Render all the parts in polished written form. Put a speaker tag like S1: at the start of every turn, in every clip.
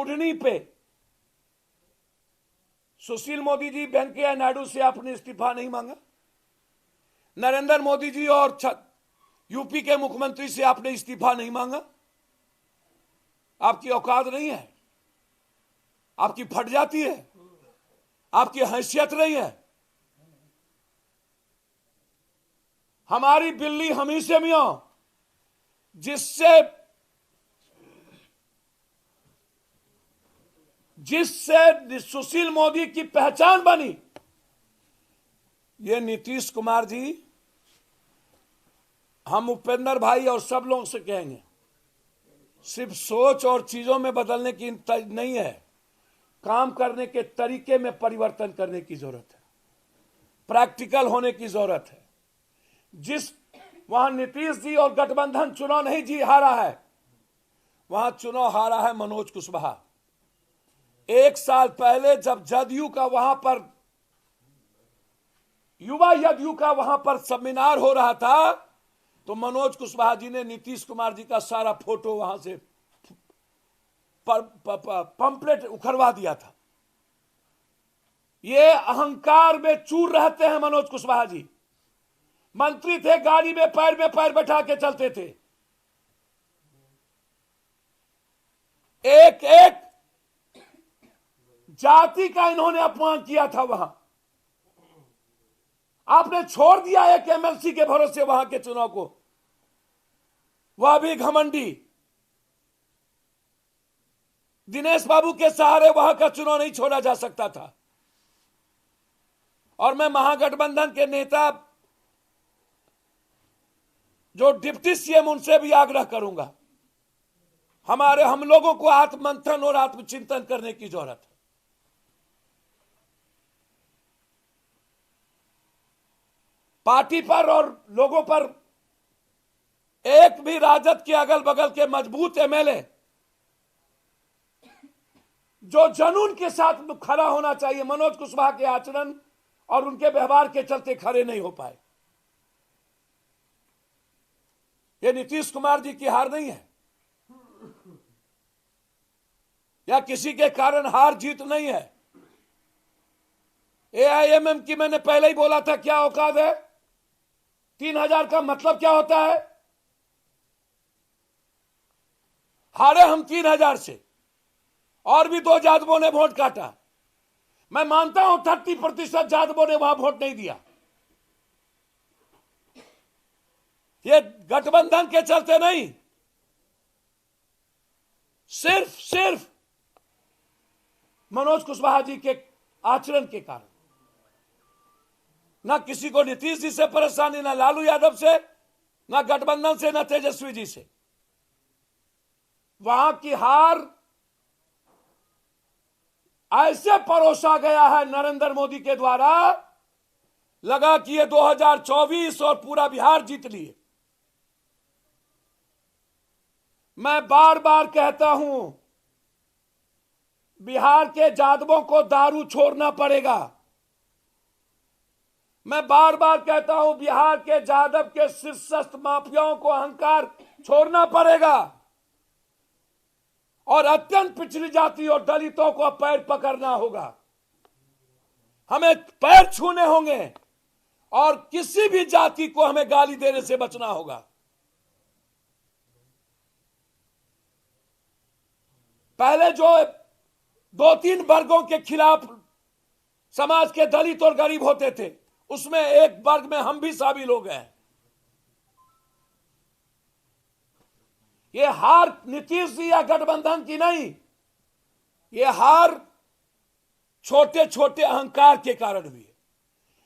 S1: बढ़नी पे सुशील मोदी जी वेंकैया नायडू से आपने इस्तीफा नहीं मांगा। नरेंद्र मोदी जी और यूपी के मुख्यमंत्री से आपने इस्तीफा नहीं मांगा। आपकी औकात नहीं है, आपकी फट जाती है, आपकी हैसियत नहीं है। हमारी बिल्ली हमी से मियां, जिससे सुशील मोदी की पहचान बनी। ये नीतीश कुमार जी, हम उपेंद्र भाई और सब लोगों से कहेंगे, सिर्फ सोच और चीजों में बदलने की नहीं है, काम करने के तरीके में परिवर्तन करने की जरूरत है, प्रैक्टिकल होने की जरूरत है। जिस वहां नीतीश जी और गठबंधन चुनाव नहीं जी हारा है, वहां चुनाव हारा है मनोज कुशवाहा। 1 साल पहले जब जदयू का वहां पर युवा जदयू का वहां पर सेमिनार हो रहा था, तो मनोज कुशवाहा जी ने नीतीश कुमार जी का सारा फोटो वहां से पंपलेट उखड़वा दिया था। ये अहंकार में चूर रहते हैं मनोज कुशवाहा जी। मंत्री थे, गाड़ी में पैर बैठा के चलते थे। एक एक जाति का इन्होंने अपमान किया था वहां। आपने छोड़ दिया एक एमएलसी के भरोसे वहां के चुनाव को, वह भी घमंडी। दिनेश बाबू के सहारे वहां का चुनाव नहीं छोड़ा जा सकता था। और मैं महागठबंधन के नेता जो डिप्टी सीएम, उनसे भी आग्रह करूंगा, हम लोगों को आत्ममंथन और आत्मचिंतन करने की जरूरत है। पार्टी पर और लोगों पर एक भी राजद के अगल बगल के मजबूत एमएलए जो जुनून के साथ खड़ा होना चाहिए, मनोज कुशवाहा के आचरण और उनके व्यवहार के चलते खड़े नहीं हो पाए। यह नीतीश कुमार जी की हार नहीं है, या किसी के कारण हार जीत नहीं है। एआईएमएम की मैंने पहले ही बोला था, क्या औकात है। 3000 का मतलब क्या होता है। हारे हम 3000 से, और भी 2 जादवों ने वोट काटा। मैं मानता हूं 30% जादवों ने वहां वोट नहीं दिया। ये गठबंधन के चलते नहीं, सिर्फ मनोज कुशवाहा जी के आचरण के कारण। ना किसी को नीतीश जी से परेशानी, ना लालू यादव से, ना गठबंधन से, ना तेजस्वी जी से। वहां की हार ऐसे परोसा गया है नरेंद्र मोदी के द्वारा, लगा कि ये 2024 और पूरा बिहार जीत लिए। मैं बार बार कहता हूं, बिहार के जादवों को दारू छोड़ना पड़ेगा। मैं बार बार कहता हूं, बिहार के जादव के शीर्षस्थ माफियाओं को अहंकार छोड़ना पड़ेगा, और अत्यंत पिछड़ी जाति और दलितों को पैर पकड़ना होगा। हमें पैर छूने होंगे, और किसी भी जाति को हमें गाली देने से बचना होगा। पहले जो 2-3 वर्गों के खिलाफ समाज के दलित और गरीब होते थे, उसमें एक वर्ग में हम भी शामिल हो गए। ये हार नीतीश जी या गठबंधन की नहीं, ये हार छोटे छोटे अहंकार के कारण हुई है।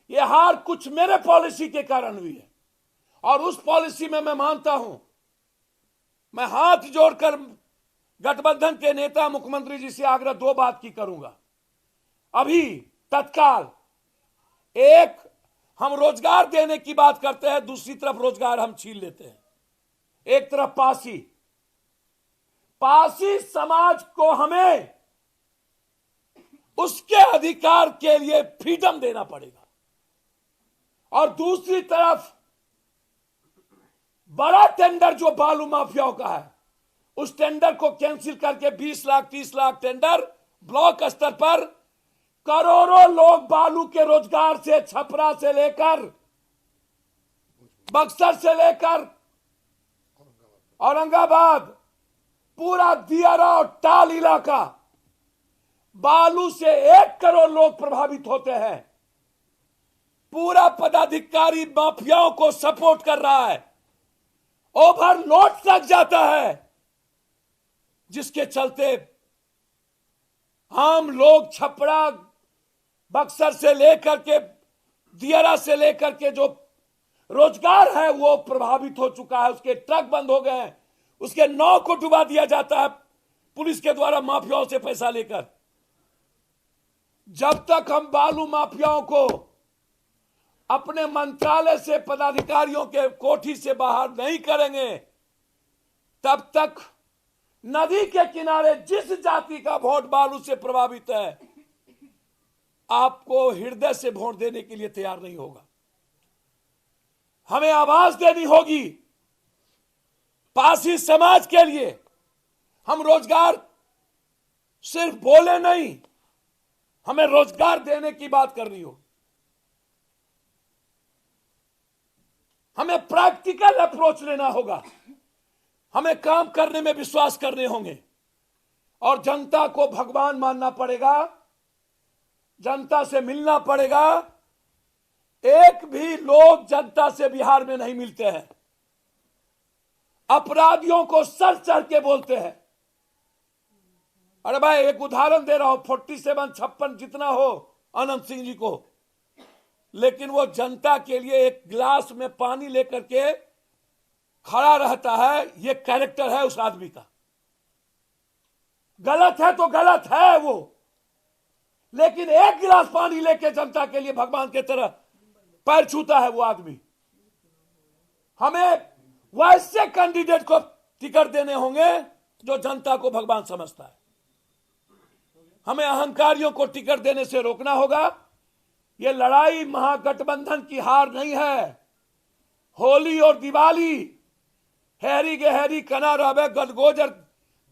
S1: ये हार कुछ मेरे पॉलिसी के कारण हुई है, और उस पॉलिसी में मैं मानता हूं, मैं हाथ जोड़कर गठबंधन के नेता मुख्यमंत्री जी से आग्रह 2 बात की करूंगा। अभी तत्काल एक हम रोजगार देने की बात करते हैं, दूसरी तरफ रोजगार हम छीन लेते हैं। एक तरफ पासी समाज को हमें उसके अधिकार के लिए फ्रीडम देना पड़ेगा, और दूसरी तरफ बड़ा टेंडर जो बालू माफियाओं का है, उस टेंडर को कैंसिल करके 20 लाख 30 लाख टेंडर ब्लॉक स्तर पर करोड़ों लोग बालू के रोजगार से, छपरा से लेकर बक्सर से लेकर औरंगाबाद, पूरा दियारा और टाल इलाका, बालू से 1 करोड़ लोग प्रभावित होते हैं। पूरा पदाधिकारी माफियाओं को सपोर्ट कर रहा है, ओवरलोड लग जाता है, जिसके चलते आम लोग छपरा, बक्सर से लेकर के दियारा से लेकर के जो रोजगार है वो प्रभावित हो चुका है। उसके ट्रक बंद हो गए हैं, उसके नाव को डुबा दिया जाता है पुलिस के द्वारा माफियाओं से पैसा लेकर। जब तक हम बालू माफियाओं को अपने मंत्रालय से, पदाधिकारियों के कोठी से बाहर नहीं करेंगे, तब तक नदी के किनारे जिस जाति का वोट बालू से प्रभावित है, आपको हृदय से वोट देने के लिए तैयार नहीं होगा। हमें आवाज देनी होगी पासी समाज के लिए। हम रोजगार सिर्फ बोले नहीं, हमें रोजगार देने की बात करनी हो। हमें प्रैक्टिकल अप्रोच लेना होगा, हमें काम करने में विश्वास करने होंगे और जनता को भगवान मानना पड़ेगा, जनता से मिलना पड़ेगा। एक भी लोग जनता से बिहार में नहीं मिलते हैं, अपराधियों को सर चढ़ के बोलते हैं। अरे भाई एक उदाहरण दे रहा हूं, 47-56 जितना हो अनंत सिंह जी को, लेकिन वो जनता के लिए एक गिलास में पानी लेकर के खड़ा रहता है। ये कैरेक्टर है उस आदमी का। गलत है तो गलत है वो, लेकिन एक गिलास पानी लेके जनता के लिए भगवान के तरह पैर छूता है वो आदमी। हमें वैसे कैंडिडेट को टिकट देने होंगे जो जनता को भगवान समझता है। हमें अहंकारियों को टिकट देने से रोकना होगा। ये लड़ाई महागठबंधन की हार नहीं है। होली और दिवाली, हैरी गहरी कना रवे गदगोजर,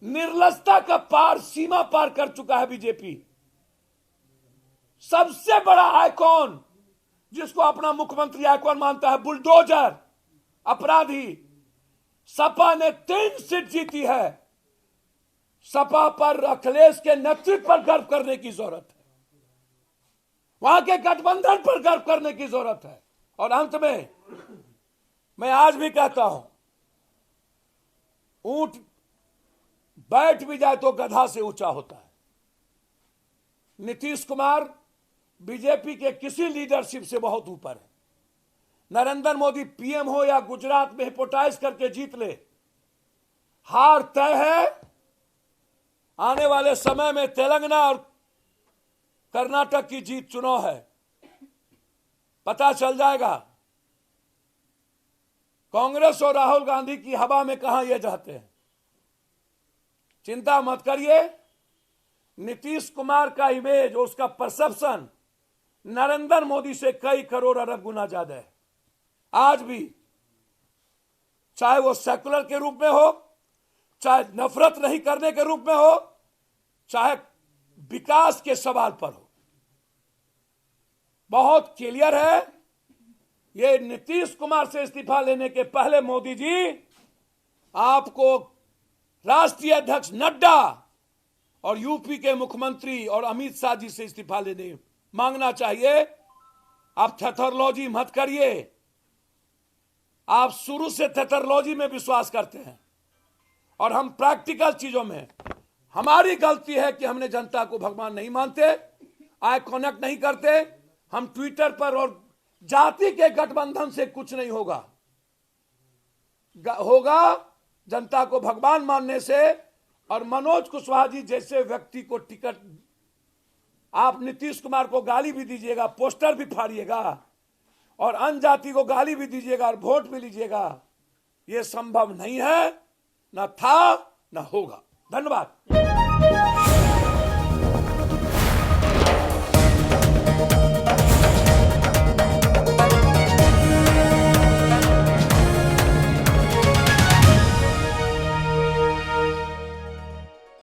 S1: निर्लजता का पार, सीमा पार कर चुका है बीजेपी। सबसे बड़ा आइकॉन, जिसको अपना मुख्यमंत्री आइकॉन मानता है, बुलडोजर अपराधी, सपा ने 3 सीट जीती है। सपा पर अखिलेश के नेतृत्व पर गर्व करने की जरूरत है, वहां के गठबंधन पर गर्व करने की जरूरत है। और अंत में मैं आज भी कहता हूं, ऊंट बैठ भी जाए तो गधा से ऊंचा होता है। नीतीश कुमार बीजेपी के किसी लीडरशिप से बहुत ऊपर है। नरेंद्र मोदी पीएम हो या गुजरात में हिपोटाइज करके जीत ले, हार तय है। आने वाले समय में तेलंगाना और कर्नाटक की जीत चुनाव है, पता चल जाएगा। कांग्रेस और राहुल गांधी की हवा में कहां ये जाते हैं। चिंता मत करिए, नीतीश कुमार का इमेज, उसका परसेप्शन नरेंद्र मोदी से कई करोड़ अरब गुना ज्यादा है। आज भी, चाहे वो सेकुलर के रूप में हो, चाहे नफरत नहीं करने के रूप में हो, चाहे विकास के सवाल पर हो, बहुत क्लियर है। ये नीतीश कुमार से इस्तीफा लेने के पहले मोदी जी आपको राष्ट्रीय अध्यक्ष नड्डा और यूपी के मुख्यमंत्री और अमित शाह जी से इस्तीफा लेने मांगना चाहिए। आप थेथरोलॉजी मत करिए। आप शुरू से थेथरोलॉजी में विश्वास करते हैं और हम प्रैक्टिकल चीजों में। हमारी गलती है कि हमने जनता को भगवान नहीं मानते, आई कनेक्ट नहीं करते। हम ट्विटर पर और जाति के गठबंधन से कुछ नहीं होगा, जनता को भगवान मानने से। और मनोज कुशवाहा जी जैसे व्यक्ति को टिकट, आप नीतीश कुमार को गाली भी दीजिएगा, पोस्टर भी फाड़िएगा और अन्य जाति को गाली भी दीजिएगा और वोट भी लीजिएगा, ये संभव नहीं है, न था न होगा। धन्यवाद।